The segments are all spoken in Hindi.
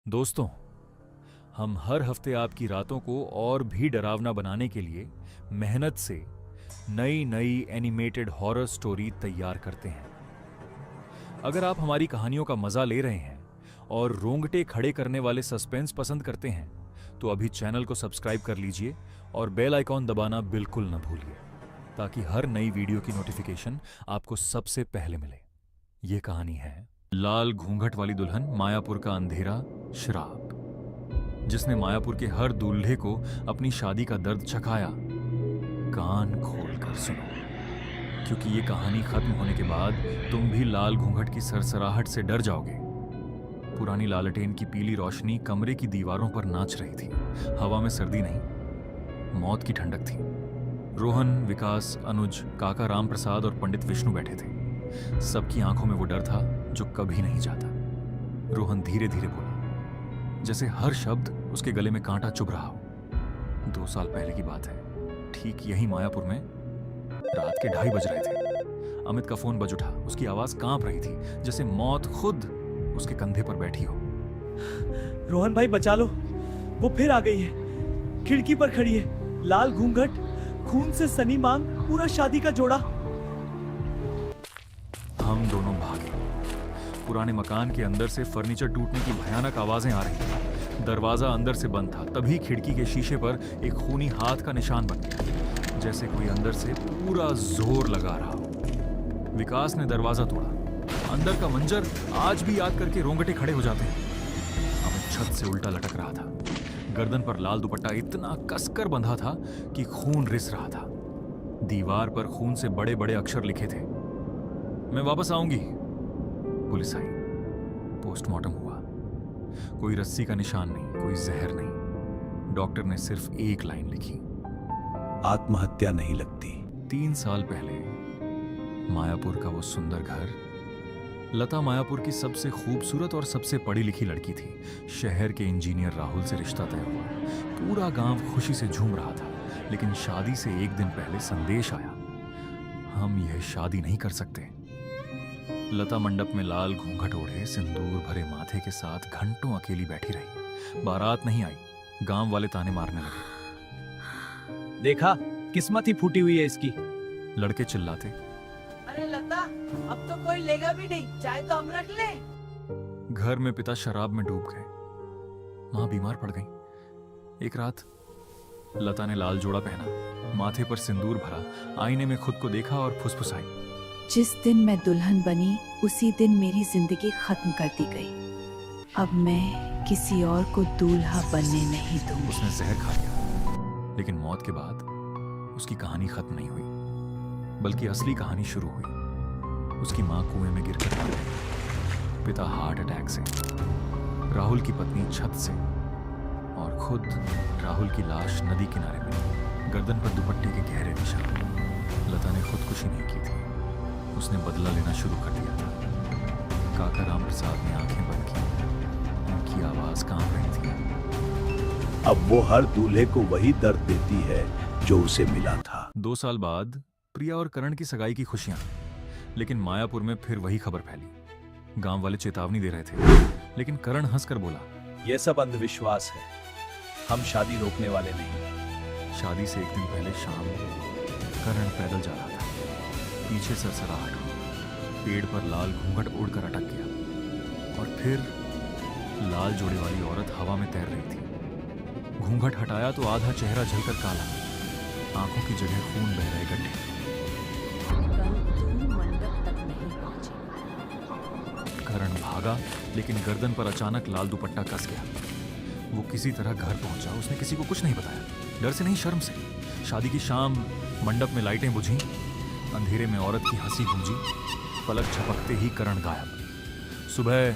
दोस्तों, हम हर हफ्ते आपकी रातों को और भी डरावना बनाने के लिए मेहनत से नई नई एनिमेटेड हॉरर स्टोरी तैयार करते हैं। अगर आप हमारी कहानियों का मजा ले रहे हैं और रोंगटे खड़े करने वाले सस्पेंस पसंद करते हैं तो अभी चैनल को सब्सक्राइब कर लीजिए और बेल आइकॉन दबाना बिल्कुल न भूलिए ताकि हर नई वीडियो की नोटिफिकेशन आपको सबसे पहले मिले। ये कहानी है लाल घूंघट वाली दुल्हन मायापुर का अंधेरा श्राप, जिसने मायापुर के हर दूल्हे को अपनी शादी का दर्द चखाया। कान खोलकर सुनो, क्योंकि ये कहानी खत्म होने के बाद तुम भी लाल घूंघट की सरसराहट से डर जाओगे। पुरानी लालटेन की पीली रोशनी कमरे की दीवारों पर नाच रही थी। हवा में सर्दी नहीं, मौत की ठंडक थी। रोहन, विकास, अनुज, काका राम प्रसाद और पंडित विष्णु बैठे थे। सबकी आंखों में वो डर था जो कभी नहीं जाता। रोहन धीरे धीरे बोला, जैसे हर शब्द उसके गले में कांटा चुभ रहा हो। 2 साल पहले की बात है। ठीक यही मायापुर में रात के 2:30 बज रहे थे। अमित का फोन बज उठा। उसकी आवाज कांप रही थी, जैसे मौत खुद उसके कंधे पर बैठी हो। रोहन भाई बचा लो, वो फिर आ गई है। खिड़की पर खड़ी है, लाल घूंघट, खून से सनी मांग, पूरा शादी का जोड़ा। हम दोनों भागे। पुराने मकान के अंदर से फर्नीचर टूटने की भयानक आवाजें आ रही थी। दरवाजा अंदर से बंद था। तभी खिड़की के शीशे पर एक खूनी हाथ का निशान बन गया, जैसे कोई अंदर से पूरा जोर लगा रहा हो। विकास ने दरवाजा तोड़ा। अंदर का मंजर आज भी याद करके रोंगटे खड़े हो जाते हैं। अमित छत से उल्टा लटक रहा था। गर्दन पर लाल दुपट्टा इतना कसकर बंधा था कि खून रिस रहा था। दीवार पर खून से बड़े बड़े अक्षर लिखे थे, मैं वापस आऊंगी। पुलिस आई। पोस्टमार्टम हुआ। कोई रस्सी का निशान नहीं, कोई जहर नहीं। डॉक्टर ने सिर्फ एक लाइन लिखी, आत्महत्या नहीं लगती। 3 साल पहले मायापुर का वो सुंदर घर। लता मायापुर की सबसे खूबसूरत और सबसे पढ़ी लिखी लड़की थी। शहर के इंजीनियर राहुल से रिश्ता तय हुआ। पूरा गांव खुशी से झूम रहा था। लेकिन शादी से एक दिन पहले संदेश आया, हम यह शादी नहीं कर सकते। लता मंडप में लाल घूंघट ओढ़े, सिंदूर भरे माथे के साथ घंटों अकेली बैठी रही। बारात नहीं आई। गांव वाले ताने मारने लगे। देखा, किस्मत ही फूटी हुई है इसकी। लड़के चिल्लाते, अरे लता, अब तो कोई लेगा भी नहीं, चाय तो हम रख लें। घर में पिता शराब में डूब गए। मां बीमार पड़ गई। एक रात लता ने लाल जोड़ा पहना, माथे पर सिंदूर भरा, आईने में खुद को देखा और फुसफुसाई, जिस दिन मैं दुल्हन बनी उसी दिन मेरी जिंदगी खत्म कर दी गई। अब मैं किसी और को दूल्हा बनने नहीं दूंगी। उसने जहर खा लिया। लेकिन मौत के बाद उसकी कहानी खत्म नहीं हुई, बल्कि असली कहानी शुरू हुई। उसकी मां कुएं में गिरकर मर गई, पिता हार्ट अटैक से, राहुल की पत्नी छत से, और खुद राहुल की लाश नदी किनारे मिली, गर्दन पर दुपट्टे के गहरे निशान। लता ने खुदकुशी नहीं की थी, उसने बदला लेना शुरू कर दिया था। काका राम प्रसाद ने आंखें बंद की। उनकी आवाज कांप रही थी। अब वो हर दूल्हे को वही दर्द देती है जो उसे मिला था। 2 साल बाद प्रिया और करण की सगाई की खुशियां। लेकिन मायापुर में फिर वही खबर फैली। गांव वाले चेतावनी दे रहे थे, लेकिन करण हंसकर बोला, यह सब अंधविश्वास है, हम शादी रोकने वाले नहीं। शादी से एक दिन पहले शाम करण पैदल जा रहा था। पीछे सरसराहट हुई। पेड़ पर लाल घूंघट उड़कर अटक गया, और फिर लाल जोड़े वाली औरत हवा में तैर रही थी। घूंघट हटाया तो आधा चेहरा झलकर काला, आंखों की जगह खून बह रहे गड्ढे। करण भागा, लेकिन गर्दन पर अचानक लाल दुपट्टा कस गया। वो किसी तरह घर पहुंचा। उसने किसी को कुछ नहीं बताया, डर से नहीं, शर्म से। शादी की शाम मंडप में लाइटें बुझी, अंधेरे में औरत की हंसी गूंजी। पलक झपकते ही करण गायब। सुबह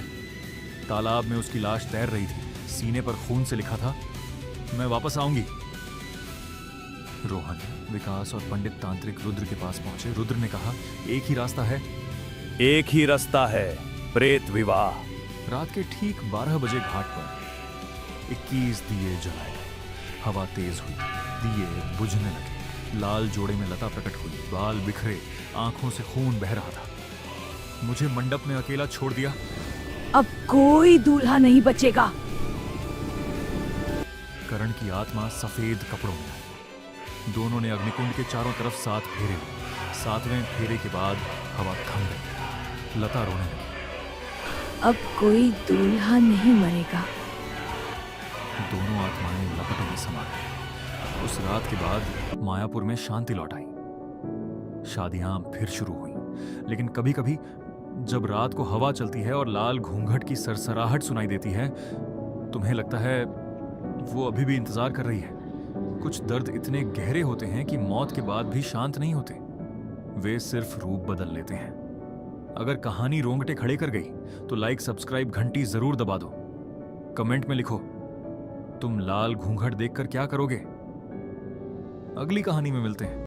तालाब में उसकी लाश तैर रही थी। सीने पर खून से लिखा था, मैं वापस आऊंगी। रोहन, विकास और पंडित तांत्रिक रुद्र के पास पहुंचे। रुद्र ने कहा, एक ही रास्ता है। एक ही रास्ता है, प्रेत विवाह। रात के ठीक 12 बजे घाट पर 21 दिए जलाए। हवा तेज हुई, दिए बुझने लगे। लाल जोड़े में लता प्रकट हुई, बाल बिखरे, आंखों से खून बह रहा था। मुझे मंडप में अकेला छोड़ दिया। अब कोई दूल्हा नहीं बचेगा। करण की आत्मा सफेद कपड़ों में आई। दोनों ने अग्निकुंड के चारों तरफ 7 फेरे लिए। 7वें फेरे के बाद हवा थम गई। लता रोने लगी। अब कोई दूल्हा नहीं मरेगा। दोनों आत्माएं लपटों में समा गई। उस रात के बाद मायापुर में शांति लौट आई। शादियां फिर शुरू हुई, लेकिन कभी कभी जब रात को हवा चलती है और लाल घूंघट की सरसराहट सुनाई देती है, तुम्हें लगता है वो अभी भी इंतजार कर रही है। कुछ दर्द इतने गहरे होते हैं कि मौत के बाद भी शांत नहीं होते, वे सिर्फ रूप बदल लेते हैं। अगर कहानी रोंगटे खड़े कर गई तो लाइक, सब्सक्राइब, घंटी जरूर दबा दो। कमेंट में लिखो तुम लाल घूंघट देखकर क्या करोगे। अगली कहानी में मिलते हैं।